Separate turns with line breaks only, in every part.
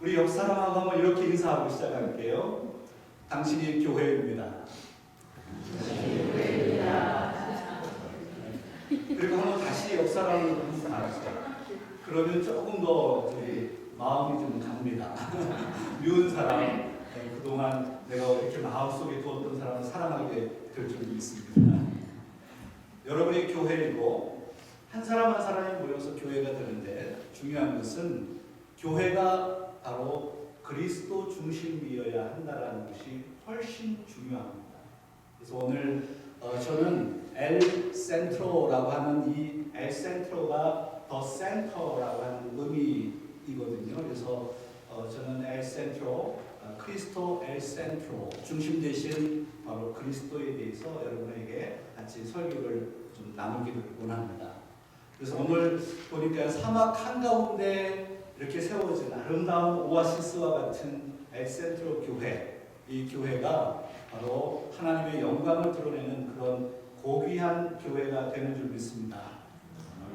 우리 옆 사람하고 한번 이렇게 인사하고 시작할게요. 당신이 교회입니다. 그리고 한번 다시 옆 사람을 인사하세요. 그러면 조금 더 마음이 좀 갑니다. 미운 사람, 그동안 내가 이렇게 마음속에 두었던 사람을 사랑하게 될 줄 믿습니다. 여러분이 교회이고 한 사람 한 사람이 모여서 교회가 되는데 중요한 것은 교회가 바로 그리스도 중심이어야 한다는 것이 훨씬 중요합니다. 그래서 오늘 저는 엘 센트로라고 하는 이 엘 센트로가 더 센터라고 하는 의미이거든요. 그래서 저는 엘 센트로, 크리스토 엘 센트로, 중심 대신 바로 그리스도에 대해서 여러분에게 같이 설교를 좀 나누기를 원합니다. 그래서 오늘 보니까 사막 한가운데 이렇게 세워진 아름다운 오아시스와 같은 엘 센트로 교회, 이 교회가 바로 하나님의 영광을 드러내는 그런 고귀한 교회가 되는 줄 믿습니다.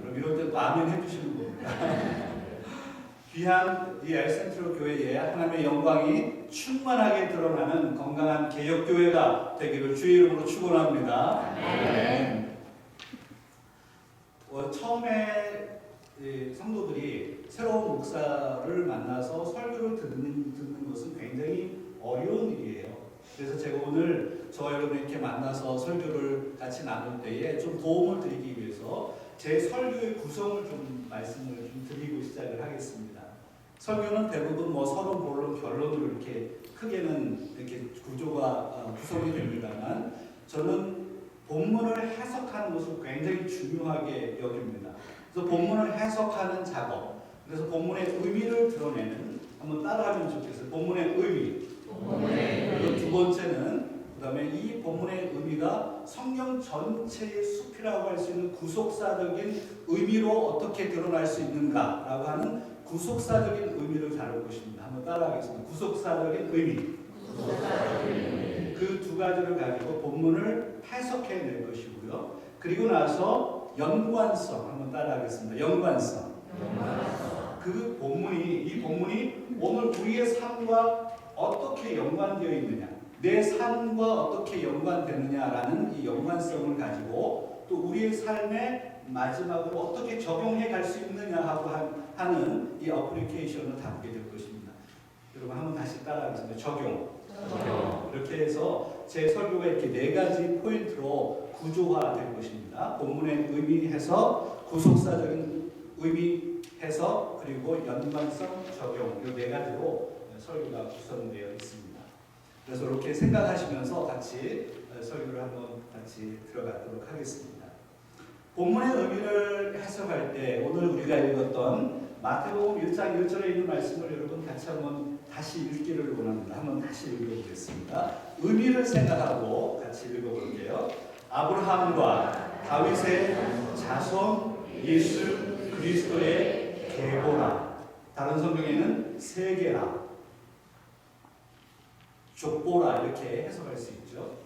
그럼 이럴 때 또 아멘 해주시는 겁니다. 귀한 이 엘 센트로 교회에 하나님의 영광이 충만하게 드러나는 건강한 개혁교회가 되기를 주의 이름으로 축원합니다. 아멘. 처음에 성도들이 새로운 목사를 만나서 설교를 듣는 것은 굉장히 어려운 일이에요. 그래서 제가 오늘 저와 여러분 이렇게 만나서 설교를 같이 나눌 때에 좀 도움을 드리기 위해서 제 설교의 구성을 좀 말씀을 좀 드리고 시작을 하겠습니다. 설교는 대부분 서론, 본론, 결론으로 이렇게 크게는 이렇게 구조가 구성이 됩니다만 저는 본문을 해석하는 것을 굉장히 중요하게 여깁니다. 그래서 본문을 해석하는 작업, 그래서 본문의 의미를 드러내는, 한번 따라하면 좋겠어요. 본문의 의미. 그리고 두 번째는 그다음에 이 본문의 의미가 성경 전체의 숲이라고 할 수 있는 구속사적인 의미로 어떻게 드러날 수 있는가라고 하는 구속사적인 의미를 다룰 것입니다. 한번 따라하겠습니다. 구속사적인 의미. 그 두 가지를 가지고 본문을 해석해낼 것이고요. 그리고 나서 연관성 한번 따라하겠습니다. 연관성. 그 본문이 이 본문이 오늘 우리의 삶과 어떻게 연관되어 있느냐, 내 삶과 어떻게 연관되느냐라는 이 연관성을 가지고 또 우리의 삶에 마지막으로 어떻게 적용해 갈 수 있느냐 하고 하는 이 어플리케이션을 다루게 될 것입니다. 여러분 한번 다시 따라하겠습니다. 적용. 이렇게 해서 제 설교가 이렇게 네 가지 포인트로 구조화될 것입니다. 본문의 의미 해석, 구속사적인 의미 해석, 그리고 연관성 적용, 이 네 가지로 설교가 구성되어 있습니다. 그래서 이렇게 생각하시면서 같이 설교를 한번 같이 들어가도록 하겠습니다. 본문의 의미를 해석할 때 오늘 우리가 읽었던 마태복음 1장 1절에 있는 말씀을 여러분 같이 한번 다시 읽기를 원합니다. 한번 다시 읽어보겠습니다. 의미를 생각하고 같이 읽어볼게요. 아브라함과 다윗의 자손 예수 그리스도의 계보라. 다른 성경에는 세계라, 족보라 이렇게 해석할 수 있죠.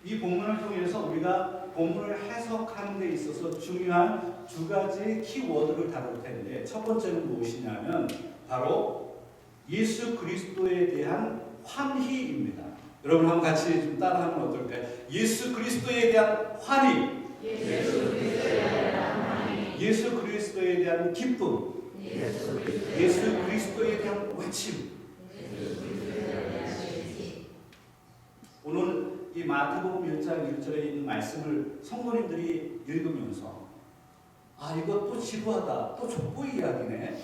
이 본문을 통해서 우리가 본문을 해석하는 데 있어서 중요한 두 가지 키워드를 다룰 텐데 첫 번째는 무엇이냐면 바로 예수 그리스도에 대한 환희입니다. 여러분 한번 같이 좀 따라하면 어떨까요? 예수 그리스도에 대한 환희, 예수 그리스도에 대한 기쁨, 예수 그리스도에 대한 외침. 오늘 이 마태복음 1장 1절에 있는 말씀을 성도님들이 읽으면서 이거 또 지루하다, 또 족보 이야기네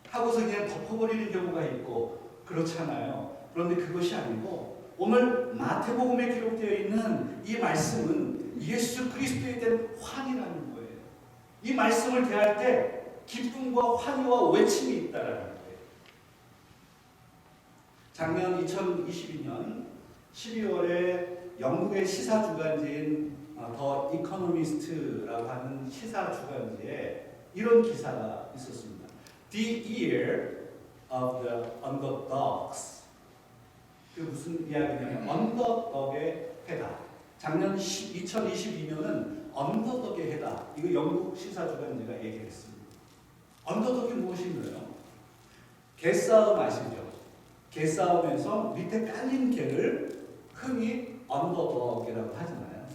하고서 그냥 덮어버리는 경우가 있고 그렇잖아요. 그런데 그것이 아니고 오늘 마태복음에 기록되어 있는 이 말씀은 예수 그리스도에 대한 환희라는 거예요. 이 말씀을 대할 때 기쁨과 환희와 외침이 있다라는 거예요. 작년 2022년 12월에 영국의 시사 주간지인 더 이코노미스트라고 하는 시사 주간지에 이런 기사가 있었습니다. The Year of the Underdogs. 그 무슨 이야기냐면 언더덕의 해다. 작년 2022년은 언더덕의 해다. 이거 영국 시사 주간지가 얘기했습니다. 언더덕이 무엇인가요? 개싸움 아시죠? 개싸움에서 밑에 깔린 개를 흔히 언더독이라고 하잖아요.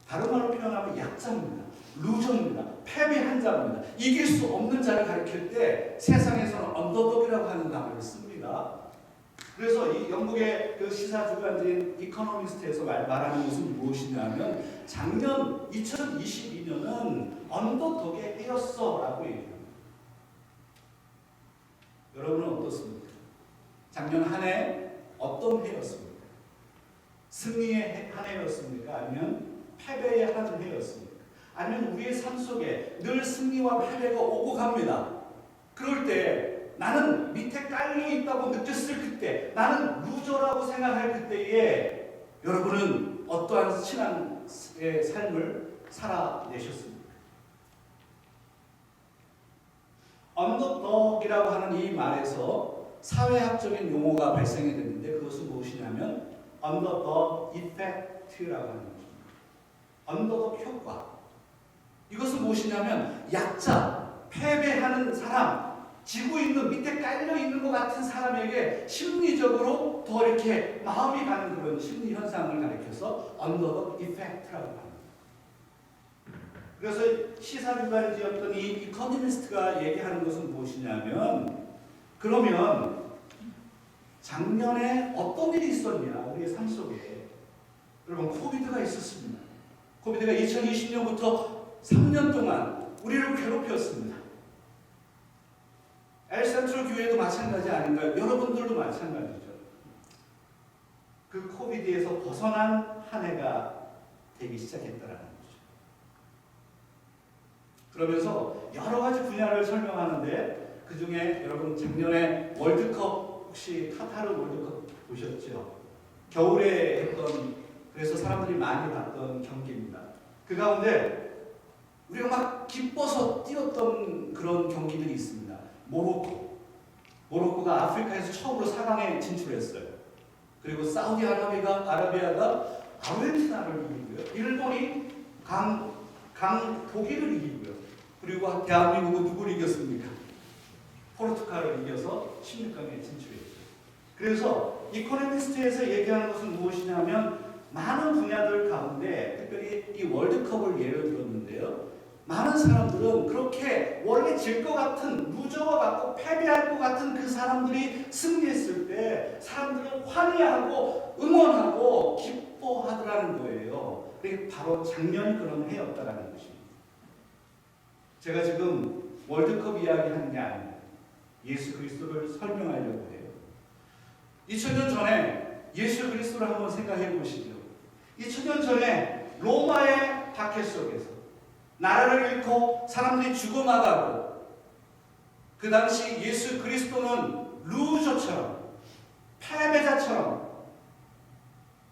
다른 말로 표현하면 약자입니다. 루저입니다. 패배한 자입니다. 이길 수 없는 자를 가리킬 때 세상에서는 언더독이라고 하는 단어를 씁니다. 그래서 이 영국의 그 시사주간지인 이코노미스트에서 말하는 것은 무엇이냐면 작년 2022년은 언더독의 해였어 라고 얘기합니다. 여러분은 어떻습니까? 작년 한 해 어떤 해였습니까? 승리의 한 해였습니까? 아니면 패배의 한 해였습니까? 아니면 우리의 삶 속에 늘 승리와 패배가 오고 갑니다. 그럴 때 나는 밑에 깔려 있다고 느꼈을 그때, 나는 루저라고 생각할 그때에 여러분은 어떠한 신앙의 삶을 살아내셨습니까? 언더독이라고 하는 이 말에서 사회학적인 용어가 발생이 됐는데 그것은 무엇이냐면 언더독 이펙트라고 하는 것입니다. 언더독 효과. 이것은 무엇이냐면 약자, 패배하는 사람, 지고 있는 밑에 깔려 있는 것 같은 사람에게 심리적으로 더 이렇게 마음이 가는 그런 심리 현상을 가리켜서 언더독 이펙트라고 합니다. 그래서 시사주간지였던 이 이코노미스트가 얘기하는 것은 무엇이냐면 그러면 작년에 어떤 일이 있었냐 우리의 삶 속에. 여러분 코비드가 있었습니다. 코비드가 2020년부터 3년 동안 우리를 괴롭혔습니다. 엘센트럴 교회도 마찬가지 아닌가요? 여러분들도 마찬가지죠. 그 코비드에서 벗어난 한 해가 되기 시작했다라는 거죠. 그러면서 여러 가지 분야를 설명하는데 그 중에 여러분 작년에 월드컵 혹시 카타르 월드컵 보셨죠? 겨울에 했던 그래서 사람들이 많이 봤던 경기입니다. 그 가운데 우리가 막 기뻐서 뛰었던 그런 경기들이 있습니다. 모로코가 아프리카에서 처음으로 4강에 진출했어요. 그리고 사우디아라비아가 아르헨티나를 이기고요. 일본이 강 독일을 이기고요. 그리고 대한민국은 누구를 이겼습니까? 포르투갈을 이겨서 16강에 진출했죠. 그래서 이코노미스트에서 얘기하는 것은 무엇이냐면 많은 분야들 가운데 특별히 이 월드컵을 예를 들었는데요. 많은 사람들은 그렇게 원래 질 것 같은 루저와 같고 패배할 것 같은 그 사람들이 승리했을 때 사람들은 환희하고 응원하고 기뻐하더라는 거예요. 그게 바로 작년이 그런 해였다라는 것입니다. 제가 지금 월드컵 이야기하는 게 아니에요. 예수 그리스도를 설명하려고 해요. 2000년 전에 예수 그리스도를 한번 생각해 보시죠. 2000년 전에 로마의 박해 속에서 나라를 잃고 사람들이 죽어나가고 그 당시 예수 그리스도는 루저처럼 패배자처럼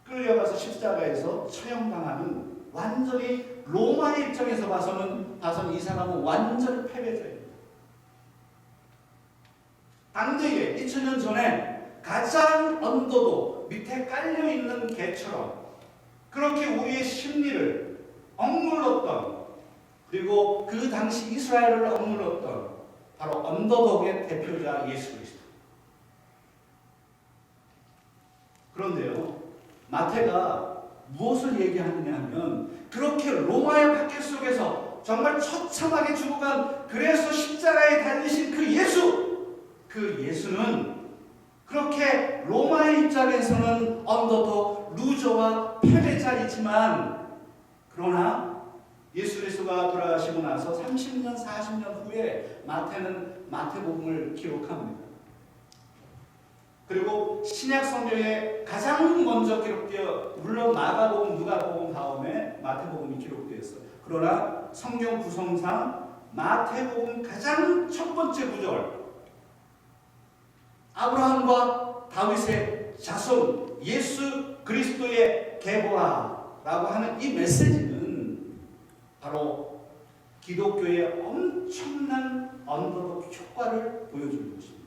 끌려가서 십자가에서 처형당하는 완전히 로마의 입장에서 봐서는 이 사람은 완전히 패배자입니다. 당대에 2000년 전에 가장 언더독 밑에 깔려있는 개처럼 그렇게 우리의 심리를 억눌렀던 그리고 그 당시 이스라엘을 억눌렀던 바로 언더독의 대표자 예수 그리스도. 그런데요, 마태가 무엇을 얘기하느냐 하면 그렇게 로마의 박해 속에서 정말 처참하게 죽어간 그래서 십자가에 달리신 그 예수는 그렇게 로마의 입장에서는 언더독, 루저와 패배자이지만 그러나 예수 그리스도가 돌아가시고 나서 30년, 40년 후에 마태는 마태복음을 기록합니다. 그리고 신약 성경에 가장 먼저 기록되어 물론 마가복음, 누가복음 다음에 마태복음이 기록되었어요. 그러나 성경 구성상 마태복음 가장 첫 번째 구절 아브라함과 다윗의 자손 예수 그리스도의 계보라라고 하는 이 메시지는 바로 기독교의 엄청난 언더독 효과를 보여주는 것입니다.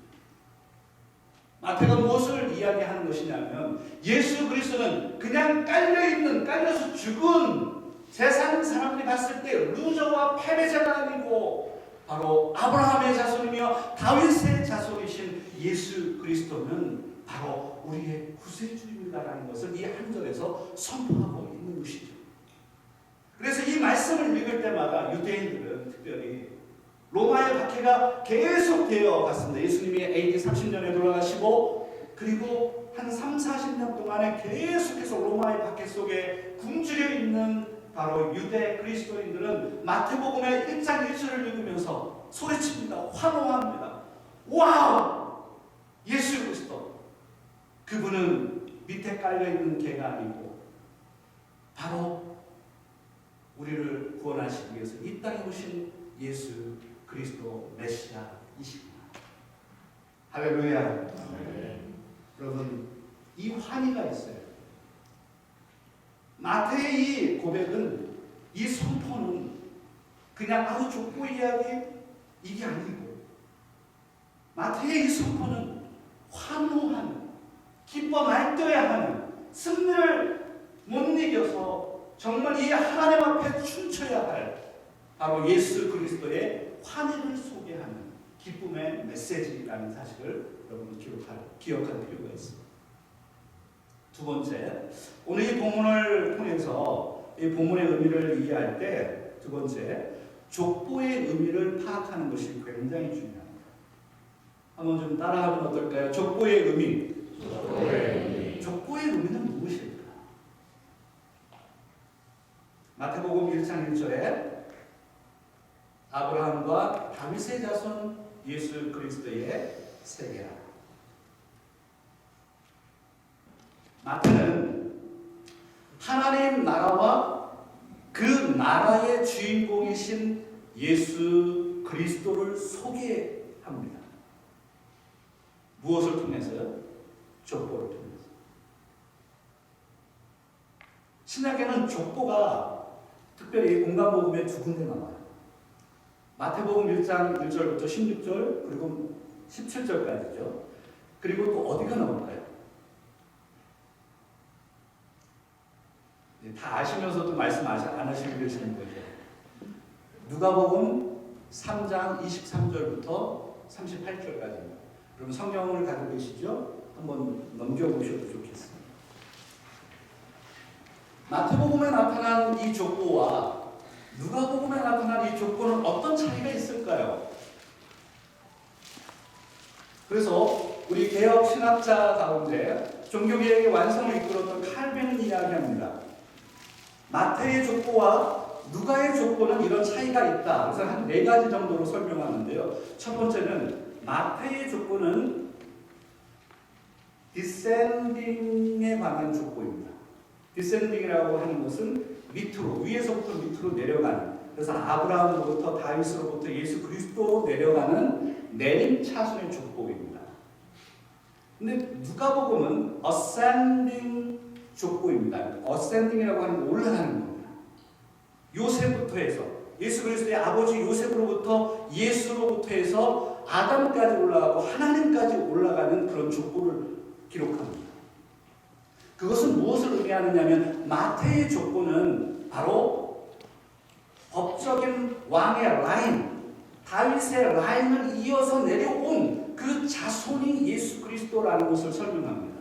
마태가 무엇을 이야기하는 것이냐면 예수 그리스도는 그냥 깔려서 죽은 세상 사람들이 봤을 때 루저와 패배자가 아니고 바로 아브라함의 자손이며 다윗의 자손이신 예수 그리스도는 바로 우리의 구세주입니다라는 것을 이 한 절에서 선포하고 있는 것이죠. 그래서 이 말씀을 읽을 때마다 유대인들은 특별히 로마의 박해가 계속 되어 갔습니다. 예수님이 AD 30년에 돌아가시고 그리고 한 3, 40년 동안에 계속해서 로마의 박해 속에 굶주려 있는 바로 유대 그리스도인들은 마태복음의 1장 1절을 읽으면서 소리칩니다. 환호합니다. 와우! 예수 그리스도. 그분은 밑에 깔려있는 개가 아니고 바로 우리를 구원하시기 위해서 이 땅에 오신 예수 그리스도 메시아이시구나. 할렐루야. 네. 여러분, 이 환희가 있어요. 마태의 이 고백은, 이 선포는 그냥 아주 족보 이야기 이게 아니고 마태의 이 선포는 환호하는, 기뻐 날뛰어야 하는, 승리를 못 이겨서 정말 이 하나님 앞에 춤춰야 할 바로 예수 그리스도의 환희를 소개하는 기쁨의 메시지라는 사실을 여러분 기억할 필요가 있습니다. 두 번째, 오늘 이 본문을 통해서 이 본문의 의미를 이해할 때 두 번째, 족보의 의미를 파악하는 것이 굉장히 중요합니다. 한번 좀 따라하면 어떨까요? 족보의 의미. 족보의 의미는 무엇일까? 마태복음 1장 1절에 아브라함과 다윗의 자손 예수 그리스도의 세계라. 마태는 하나님 나라와 그 나라의 주인공이신 예수 그리스도를 소개합니다. 무엇을 통해서요? 족보를 통해서. 신약에는 족보가 특별히 공간복음에 두 군데 나와요. 마태복음 1장 1절부터 16절 그리고 17절까지죠. 그리고 또 어디가 나올까요? 다 아시면서도 말씀 안 하시고 계시는 거죠. 누가복음 3장 23절부터 38절까지입니다. 그럼 성경을 가지고 계시죠? 한번 넘겨보셔도 좋겠습니다. 마태복음에 나타난 이 족보와 누가복음에 나타난 이 족보는 어떤 차이가 있을까요? 그래서 우리 개혁 신학자 가운데 종교개혁의 완성을 이끌었던 칼빈은 이야기합니다. 마태의 족보와 누가의 족보는 이런 차이가 있다. 그래서 한 4가지 정도로 설명하는데요. 첫 번째는 마태의 족보는 디센딩에 관한 족보입니다. 디센딩이라고 하는 것은 밑으로, 위에서부터 밑으로 내려가는, 그래서 아브라함으로부터 다윗으로부터 예수 그리스도로 내려가는 내림차순의 족보입니다. 근데 누가복음은 ascending 족보입니다. ascending이라고 하는 건 올라가는 겁니다. 요셉부터 해서 예수 그리스도의 아버지 요셉으로부터 예수로부터 해서 아담까지 올라가고 하나님까지 올라가는 그런 족보를 기록합니다. 그것은 무엇을 의미하느냐면 마태의 족보는 바로 법적인 왕의 라인, 다윗의 라인을 이어서 내려온 그 자손이 예수 그리스도라는 것을 설명합니다.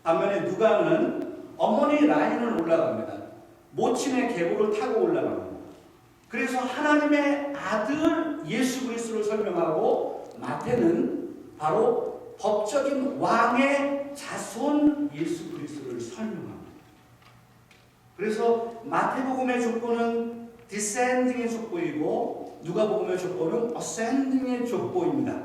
반면에 누가는 어머니 라인을 올라갑니다. 모친의 계보를 타고 올라갑니다. 그래서 하나님의 아들 예수 그리스도를 설명하고 마태는 바로 법적인 왕의 자손 예수 그리스도를 설명합니다. 그래서 마태복음의 족보는 디센딩의 족보이고 누가복음의 족보는 어센딩의 족보입니다.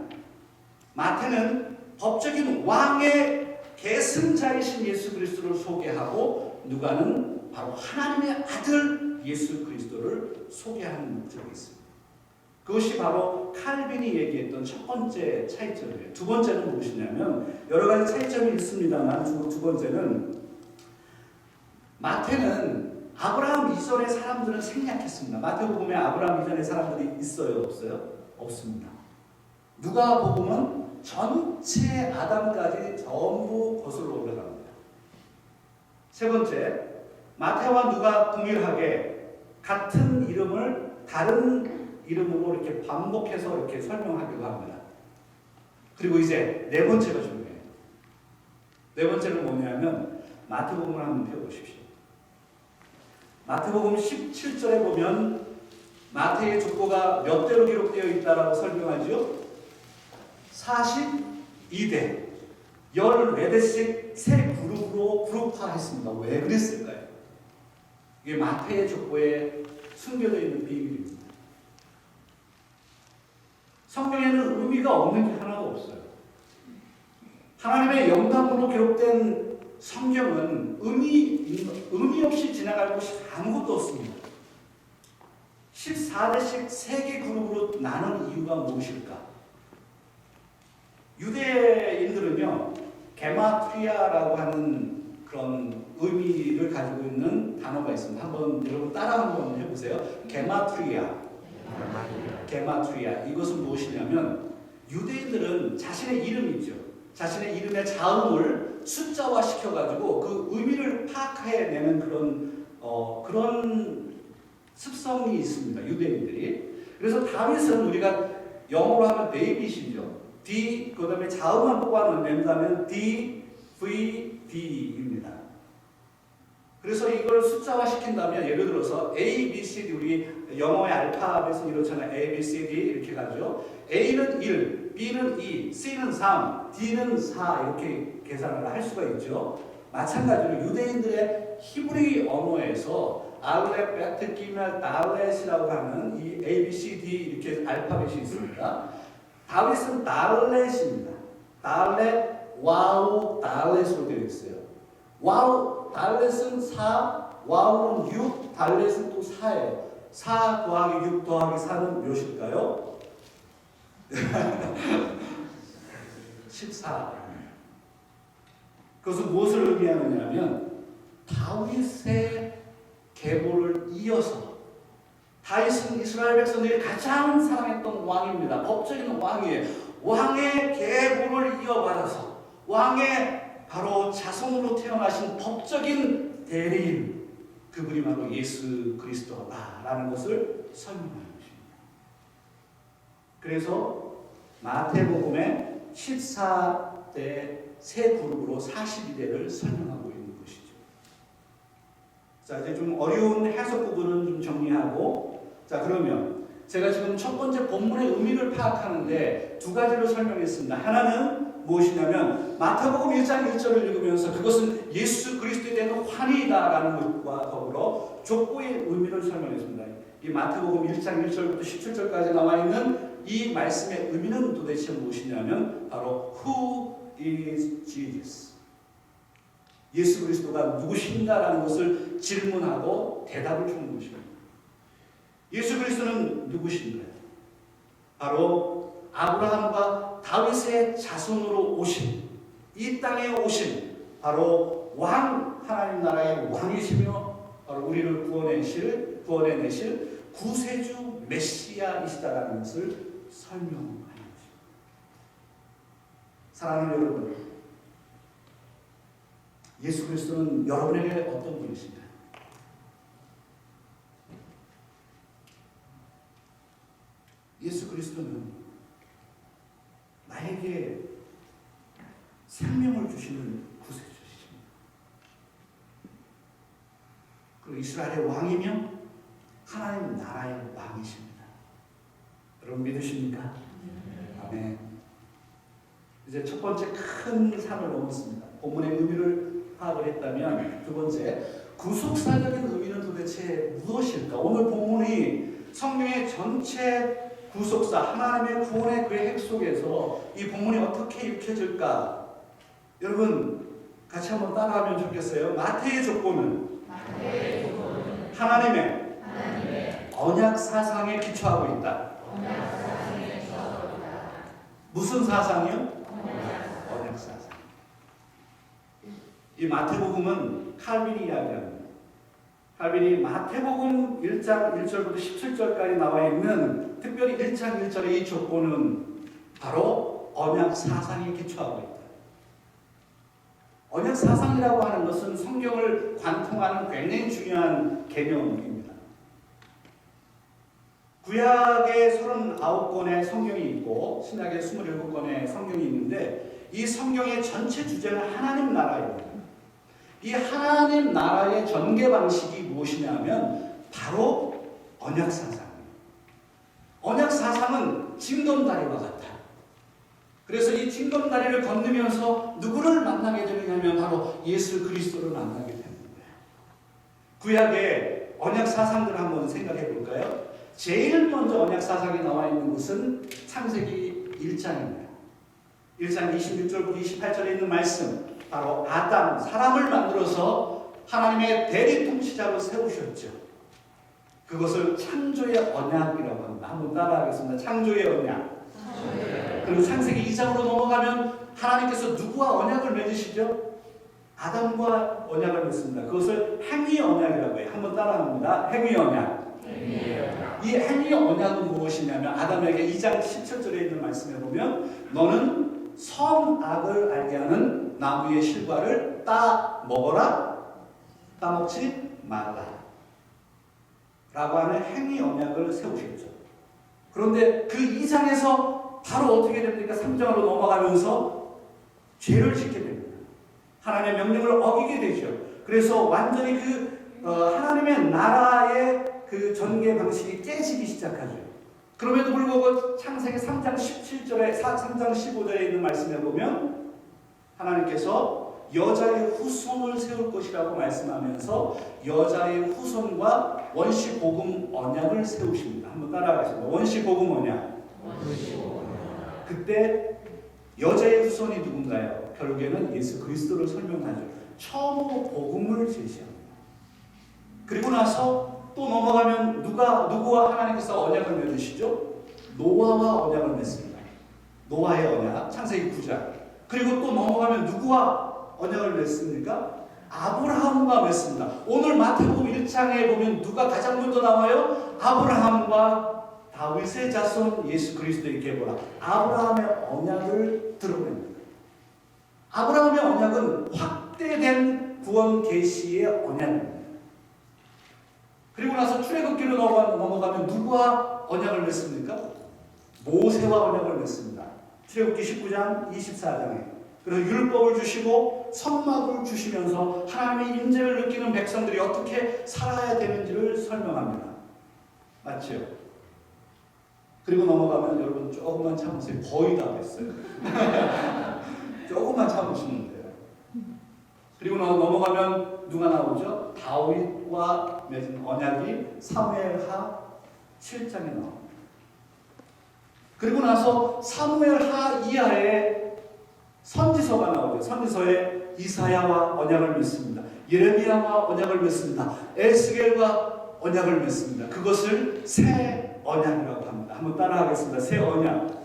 마태는 법적인 왕의 계승자이신 예수 그리스도를 소개하고 누가는 바로 하나님의 아들 예수 그리스도를 소개하는 목적이 있습니다. 그것이 바로 칼빈이 얘기했던 첫 번째 차이점이에요. 두 번째는 무엇이냐면 여러 가지 차이점이 있습니다만 두 번째는 마태는 아브라함 이전의 사람들은 생략했습니다. 마태복음에 아브라함 이전의 사람들이 있어요? 없어요? 없습니다. 누가복음은 전체 아담까지 전부 거슬러 올라갑니다. 세 번째, 마태와 누가 동일하게 같은 이름을 다른 이름으로 이렇게 반복해서 이렇게 설명하기도 합니다. 그리고 이제 네 번째가 중요해요. 네 번째는 뭐냐면 마태복음을 한번 펴보십시오. 마태복음 17절에 보면 마태의 족보가 몇 대로 기록되어 있다라고 설명하죠? 42대 14대씩 세 그룹으로 그룹화했습니다. 왜 그랬을까요? 이게 마태의 족보에 숨겨져 있는 비밀입니다. 성경에는 의미가 없는 게 하나도 없어요. 하나님의 영감으로 기록된 성경은 의미 없이 지나갈 곳이 아무것도 없습니다. 14대씩 세 개 그룹으로 나눈 이유가 무엇일까? 유대인들은요, 게마트리아라고 하는 그런 의미를 가지고 있는 단어가 있습니다. 한번 여러분 따라 한번 해보세요. 게마트리아. 이것은 무엇이냐면 유대인들은 자신의 이름이죠. 자신의 이름의 자음을 숫자화 시켜가지고 그 의미를 파악해내는 그런 습성이 있습니다. 유대인들이. 그래서 다윗은 우리가 영어로 하면 데이빗이죠. D 그 다음에 자음만 뽑아낸다면 D, V, D입니다. 그래서 이걸 숫자화 시킨다면 예를 들어서 A, B, C, D 우리 영어의 알파벳은 이렇잖아요. A, B, C, D 이렇게 가죠. A는 1, B는 2, C는 3, D는 4 이렇게 계산을 할 수가 있죠. 마찬가지로 유대인들의 히브리 언어에서 알렙, 베트, 기멜, 달렛이라고 하는 이 A, B, C, D 이렇게 알파벳이 있습니다. 다윗은 달렛입니다. 달렛, 와우, 달렛으로 되어 있어요. 와우, 달렛은 4, 와우는 6, 달렛은 또 4예요. 4 더하기 6 더하기 4는 몇일까요? 14. 그것은 무엇을 의미하느냐면 다윗의 계보를 이어서 다윗은 이스라엘 백성들이 가장 사랑했던 왕입니다. 법적인 왕이에요. 왕의 계보를 이어받아서 왕의 바로 자손으로 태어나신 법적인 대리인 그분이 바로 예수 그리스도라는 것을 설명하는 것입니다. 그래서 마태복음의 14대 세 그룹으로 42대를 설명하고 있는 것이죠. 자, 이제 좀 어려운 해석 부분은 좀 정리하고, 자, 그러면 제가 지금 첫 번째 본문의 의미를 파악하는데 두 가지로 설명했습니다. 하나는 무엇이냐면 마태복음 1장 1절을 읽으면서 그것은 예수 그리스도에 대한 환희다라는 것과 더불어 족보의 의미를 설명했습니다. 이 마태복음 1장 1절부터 17절까지 나와 있는 이 말씀의 의미는 도대체 무엇이냐면 바로 Who is Jesus? 예수 그리스도가 누구신가라는 것을 질문하고 대답을 주는 것입니다. 예수 그리스도는 누구신가요? 바로 아브라함과 다윗의 자손으로 오신, 이 땅에 오신 바로 왕, 하나님 나라의 왕이시며 바로 우리를 구원해내실 구세주 메시아이시다라는 것을 설명하는 것입니다. 사랑하는 여러분, 예수 그리스도는 여러분에게 어떤 분이신가요? 예수 그리스도는 나에게 생명을 주시는 구세주이십니다. 그리고 이스라엘의 왕이며 하나님 나라의 왕이십니다. 여러분 믿으십니까? 아멘. 이제 첫 번째 큰 산을 넘었습니다. 본문의 의미를 파악을 했다면 두 번째, 구속사적인 의미는 도대체 무엇일까? 오늘 본문이 성경의 전체 구속사, 하나님의 구원의 계획 속에서 이 본문이 어떻게 읽혀질까? 여러분 같이 한번 따라하면 좋겠어요. 마태의 족보는 하나님의 언약 사상에 기초하고 있다. 무슨 사상이요? 언약 사상. 이 마태복음은 칼빈이 이야기합니다. 칼빈이 마태복음 1장 1절부터 17절까지 나와 있는 특별히 1장 1절의 이 족보는 바로 언약 사상에 기초하고 있다. 언약 사상이라고 하는 것은 성경을 관통하는 굉장히 중요한 개념입니다. 구약에 39권의 성경이 있고 신약에 27권의 성경이 있는데 이 성경의 전체 주제는 하나님 나라입니다. 이 하나님 나라의 전개 방식이 무엇이냐면 바로 언약 사상입니다. 언약 사상은 징검다리와 같아요. 그래서 이 징검다리를 건너면서 누구를 만나게 되느냐면 바로 예수 그리스도를 만나게 됩니다. 구약의 언약 사상들을 한번 생각해 볼까요? 제일 먼저 언약 사상이 나와 있는 곳은 창세기 1장입니다. 1장 26절부터 28절에 있는 말씀, 바로 아담, 사람을 만들어서 하나님의 대리 통치자로 세우셨죠. 그것을 창조의 언약이라고 합니다. 한번 따라하겠습니다. 창조의 언약. 그리고 창세기 2장으로 넘어가면 하나님께서 누구와 언약을 맺으시죠? 아담과 언약을 맺습니다. 그것을 행위 언약이라고 해요. 한번 따라합니다. 행위 언약. 이 행위 언약은 무엇이냐면 아담에게 2장 17절에 있는 말씀에 보면 너는 선악을 알게 하는 나무의 실과를 따 먹어라, 따먹지 말라 라고 하는 행위 언약을 세우셨죠. 그런데 그 2장에서 바로 어떻게 됩니까? 3장으로 넘어가면서 죄를 짓게 됩니다. 하나님의 명령을 어기게 되죠. 그래서 완전히 하나님의 나라의 그 전개 방식이 깨지기 시작하죠. 그럼에도 불구하고 창세기 3장 17절에 3장 15절에 있는 말씀에 보면 하나님께서 여자의 후손을 세울 것이라고 말씀하면서 여자의 후손과 원시복음 언약을 세우십니다. 한번 따라가겠습니다. 원시복음 언약. 그때 여자의 후손이 누군가요? 결국에는 예수 그리스도를 설명하죠. 처음으로 복음을 제시합니다. 그리고 나서 또 넘어가면 누구와 하나님께서 언약을 맺으시죠? 노아와 언약을 맺습니다. 노아의 언약, 창세기 9장. 그리고 또 넘어가면 누구와 언약을 맺습니까? 아브라함과 맺습니다. 오늘 마태복음 1장에 보면 누가 가장 먼저 나와요? 아브라함과 다윗의 자손 예수 그리스도 이렇게 보라. 아브라함의 언약을 드러냅니다. 아브라함의 언약은 확대된 구원 계시의 언약입니다. 그리고 나서 출애굽기로 넘어가면 누구와 언약을 맺습니까? 모세와 언약을 맺습니다. 출애굽기 19장 24장에. 그래서 율법을 주시고 선막을 주시면서 하나님의 임재를 느끼는 백성들이 어떻게 살아야 되는지를 설명합니다. 맞죠? 그리고 넘어가면 여러분 조금만 참으세요. 거의 다 됐어요. 조금만 참으시면 돼요. 그리고 넘어가면 누가 나오죠? 다윗과 맺은 언약이 사무엘하 7장에 나옵니다. 그리고 나서 사무엘하 이하에 선지서가 나오죠. 선지서에 이사야와 언약을 맺습니다. 예레미야와 언약을 맺습니다. 에스겔과 언약을 맺습니다. 그것을 새 언약이라고 합니다. 한번 따라하겠습니다. 새 언약.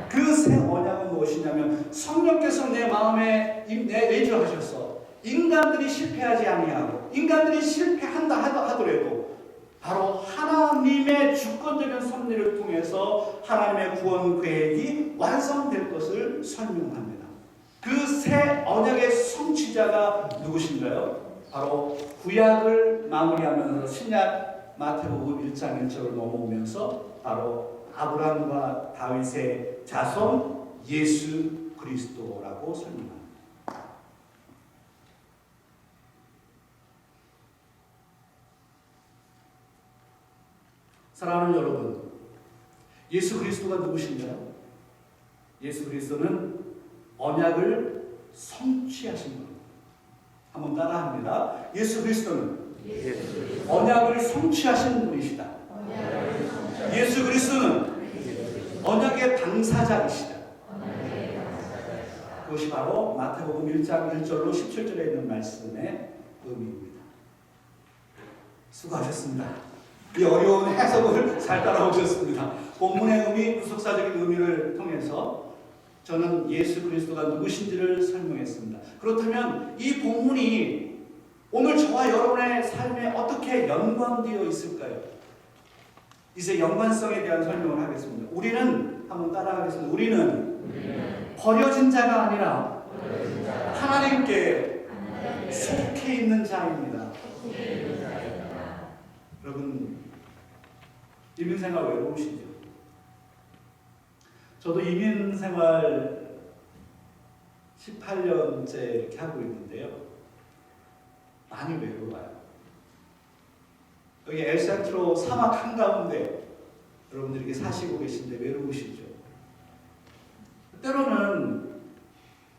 그 새 언약은 무엇이냐면 성령께서 내 마음에 내주하셔서 인간들이 실패하지 아니하고 인간들이 실패한다 하더라도 바로 하나님의 주권적인 섭리를 통해서 하나님의 구원 계획이 완성될 것을 설명합니다. 그 새 언약의 성취자가 누구신가요? 바로 구약을 마무리하면서 신약 마태복음 1장 1절을 넘어오면서 바로 아브라함과 다윗의 자손 예수 그리스도라고 설명합니다. 사랑하는 여러분, 예수 그리스도가 누구신가요? 예수 그리스도는 언약을 성취하신 분입니다. 한번 따라합니다. 예수 그리스도는 언약을 성취하신 분이시다. 예수 그리스도는 언약의 당사자이시다. 그것이 바로 마태복음 1장 1절로 17절에 있는 말씀의 의미입니다. 수고하셨습니다. 이 어려운 해석을 잘 따라오셨습니다. 본문의 의미, 구속사적인 의미를 통해서 저는 예수 그리스도가 누구신지를 설명했습니다. 그렇다면 이 본문이 오늘 저와 여러분의 삶에 어떻게 연관되어 있을까요? 이제 연관성에 대한 설명을 하겠습니다. 우리는 한번 따라하겠습니다. 우리는 버려진 자가 아니라 하나님께 속해 있는 자입니다. 여러분, 이민 생활 외로우시죠? 저도 이민 생활 18년째 이렇게 하고 있는데요. 많이 외로워요. 여기 엘센트로 사막 한가운데 여러분들이 사시고 계신데 외로우시죠? 때로는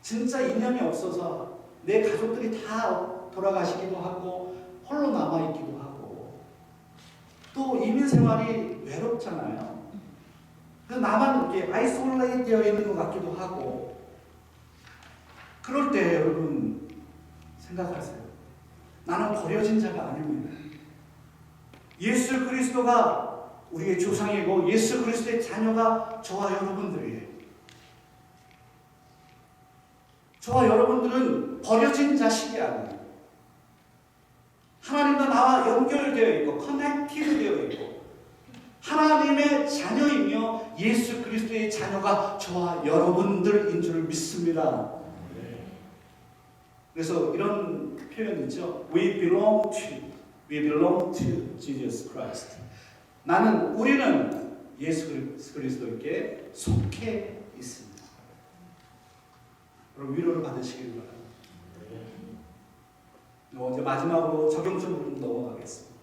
진짜 인연이 없어서 내 가족들이 다 돌아가시기도 하고 홀로 남아있기도 하고 또 이민 생활이 외롭잖아요. 그래서 나만 이렇게 아이솔레이트 되어 있는 것 같기도 하고 그럴 때 여러분 생각하세요. 나는 버려진 자가 아닙니다. 예수 그리스도가 우리의 조상이고 예수 그리스도의 자녀가 저와 여러분들이에요. 저와 여러분들은 버려진 자식이 아니에요. 하나님과 나와 연결되어 있고 커넥티드 되어 있고 하나님의 자녀이며 예수 그리스도의 자녀가 저와 여러분들인 줄 믿습니다. 그래서 이런 표현이죠. We belong to Jesus Christ. 우리는 예수 그리스도께 속해 있습니다. 그럼 위로를 받으시길 바랍니다. 이제 마지막으로 적용적으로 넘어가겠습니다.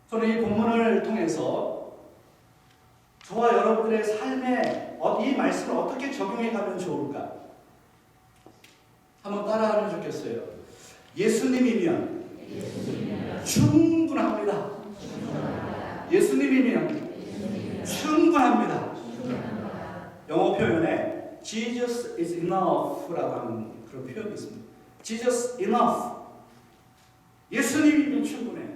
저는 이 본문을 통해서 저와 여러분들의 삶에 이 말씀을 어떻게 적용해 가면 좋을까? 한번 따라하면 좋겠어요. 예수님이면 충분합니다. 예수님이면 충분합니다. 영어 표현에 Jesus is enough라고 하는 그런 표현이 있습니다. Jesus enough. 예수님이면 충분해요.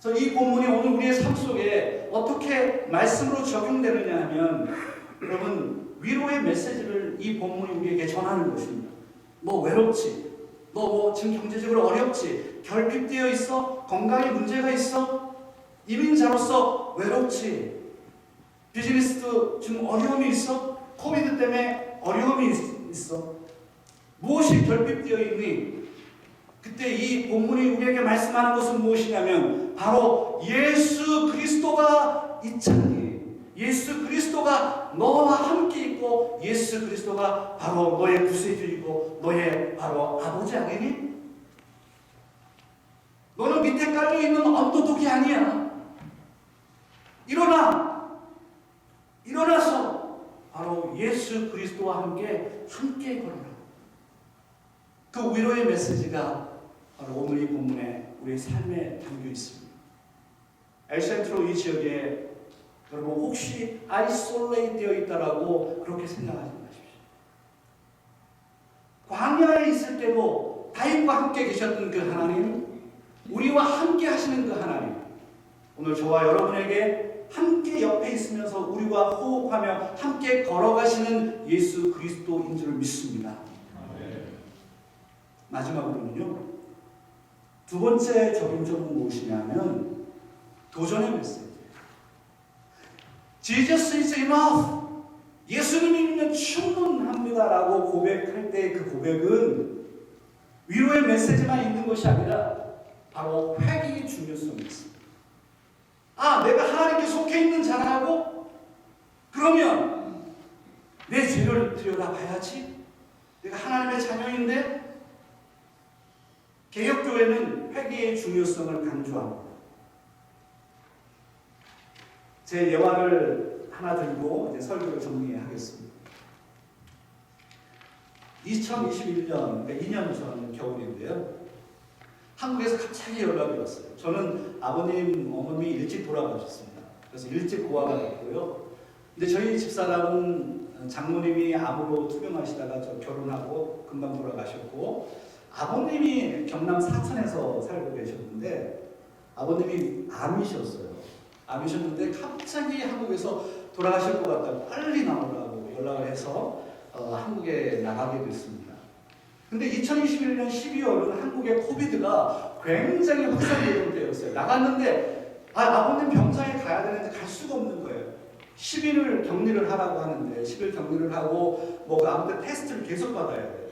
그래서 이 본문이 오늘 우리의 삶 속에 어떻게 말씀으로 적용되느냐 하면 여러분 위로의 메시지를 이 본문이 우리에게 전하는 것입니다. 너 외롭지? 너 지금 경제적으로 어렵지? 결핍되어 있어? 건강에 문제가 있어? 이민자로서 외롭지? 비즈니스도 지금 어려움이 있어? 코비드 때문에 어려움이 있어? 무엇이 결핍되어 있니? 그때 이 본문이 우리에게 말씀하는 것은 무엇이냐면 바로 예수 그리스도가 있잖니. 예수 그리스도가 너와 함께 있고 예수 그리스도가 바로 너의 구세주이고 너의 바로 아버지 아니니? 너는 밑에 깔려있는 언더독이 아니야. 일어나서 바로 예수 그리스도와 함께 걸어라. 그 위로의 메시지가 바로 오늘 이 본문에 우리의 삶에 담겨 있습니다. 엘센트로 이 지역에 여러분 혹시 아이솔레이트 되어 있다라고 그렇게 생각하지 마십시오. 광야에 있을 때도 다윗과 함께 계셨던 그 하나님, 우리와 함께 하시는 그 하나님, 오늘 저와 여러분에게 함께 옆에 있으면서 우리와 호흡하며 함께 걸어가시는 예수 그리스도인 줄 믿습니다. 마지막으로는요, 두 번째 적용점은 무엇이냐면 도전의 메시지. Jesus is enough. 예수님이면 충분합니다라고 고백할 때 그 고백은 위로의 메시지만 있는 것이 아니라 바로 회개의 중요성이 있습니다. 내가 하나님께 속해 있는 자라고? 그러면 내 죄를 들여다봐야지. 내가 하나님의 자녀인데? 개혁교회는 회개의 중요성을 강조합니다. 제 예화를 하나 들고 이제 설교를 정리하겠습니다. 2021년, 그러니까 2년 전 겨울인데요. 한국에서 갑자기 연락이 왔어요. 저는 아버님, 어머님이 일찍 돌아가셨습니다. 그래서 일찍 고아가 됐고요. 근데 저희 집사람은 장모님이 암으로 투병하시다가 저 결혼하고 금방 돌아가셨고, 아버님이 경남 사천에서 살고 계셨는데 아버님이 암이셨는데 갑자기 한국에서 돌아가실 것 같다고 빨리 나오라고 연락을 해서 한국에 나가게 됐습니다. 근데 2021년 12월은 한국의 코비드가 굉장히 확산되는 때였어요. 나갔는데 아버님 병상에 가야 되는데 갈 수가 없는 거예요. 10일을 격리를 하라고 하는데 10일 격리를 하고 아무튼 테스트를 계속 받아야 돼요.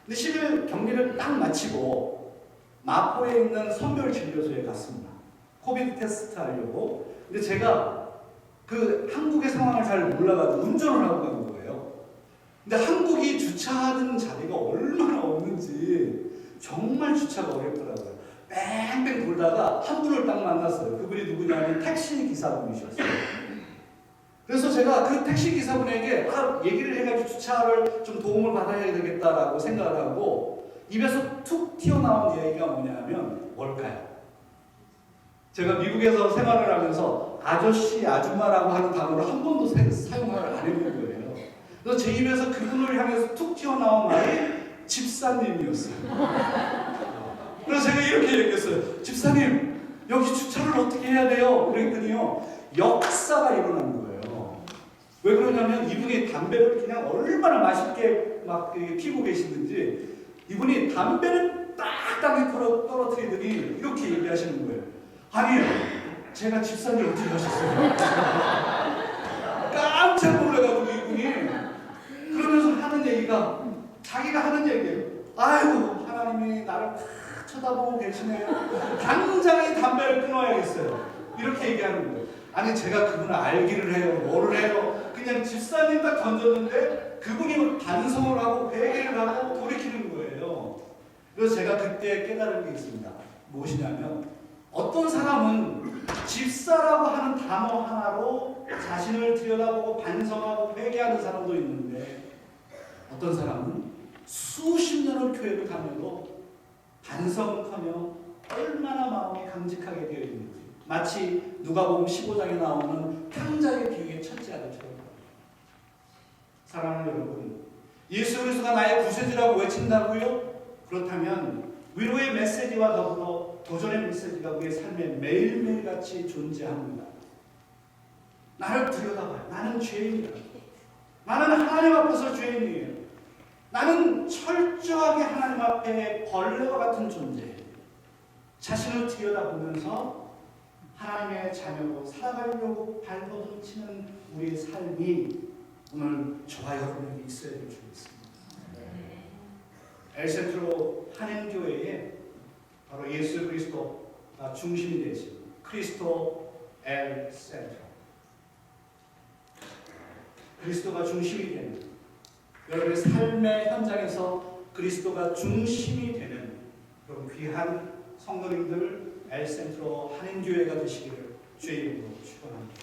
근데 10일 격리를 딱 마치고 마포에 있는 선별진료소에 갔습니다. 코비드 테스트 하려고. 근데 제가 그 한국의 상황을 잘 몰라가지고 운전을 하고 간 거예요. 근데 한국이 주차하는 자리가 얼마나 없는지 정말 주차가 어렵더라고요. 뺑뺑 돌다가 한 분을 딱 만났어요. 그분이 누구냐면 택시 기사분이셨어요. 그래서 제가 그 택시 기사분에게 얘기를 해가지고 주차를 좀 도움을 받아야 되겠다라고 생각을 하고 입에서 툭 튀어나온 얘기가 뭐냐면 뭘까요? 제가 미국에서 생활을 하면서 아저씨, 아줌마라고 하는 단어를 한 번도 사용을 안 해본 거예요. 그래서 제 입에서 그분을 향해서 툭 튀어나온 말이 집사님이었어요. 그래서 제가 이렇게 얘기했어요. 집사님, 여기 주차를 어떻게 해야 돼요? 그랬더니요, 역사가 일어난 거예요. 왜 그러냐면 이분이 담배를 그냥 얼마나 맛있게 막 피고 계시는지 이분이 담배를 딱딱히 떨어뜨리더니 이렇게 얘기하시는 거예요. 아니요, 제가 집사님 어떻게 하셨어요? 깜짝 놀라가지고 이분이 그러면서 하는 얘기가 자기가 하는 얘기예요. 아이고, 하나님이 나를 다 쳐다보고 계시네요. 당장에 담배를 끊어야겠어요. 이렇게 얘기하는 거예요. 아니, 제가 그분을 알기를 해요. 뭐를 해요? 그냥 집사님 딱 던졌는데 그분이 반성을 하고 회개를 하고 돌이키는 거예요. 그래서 제가 그때 깨달은 게 있습니다. 무엇이냐면 어떤 사람은 집사라고 하는 단어 하나로 자신을 들여다보고 반성하고 회개하는 사람도 있는데 어떤 사람은 수십 년을 교회를 다녀도 반성하며 얼마나 마음이 강직하게 되어 있는지 마치 누가복음 15장에 나오는 탕자의 비유의 첫째 아들처럼. 사랑하는 여러분, 예수 그리스도가 나의 구세주라고 외친다고요? 그렇다면 위로의 메시지와 더불어 도전의 메시지가 우리의 삶에 매일매일 같이 존재합니다. 나를 들여다봐요. 나는 죄인이야. 나는 하나님 앞에서 죄인이에요. 나는 철저하게 하나님 앞에 벌레와 같은 존재예요. 자신을 들여다보면서 하나님의 자녀로 살아가려고 발버둥치는 우리의 삶이 오늘 저와 여러분에게 있어야 될 줄 믿습니다. 엘센트로 한인교회에 바로 예수 그리스도가 중심이 되신 크리스토 엘센트로, 그리스도가 중심이 되는 여러분의 삶의 현장에서 그리스도가 중심이 되는 그런 귀한 성도님들 엘센트로 한인교회가 되시기를 주의 이름으로 축원합니다.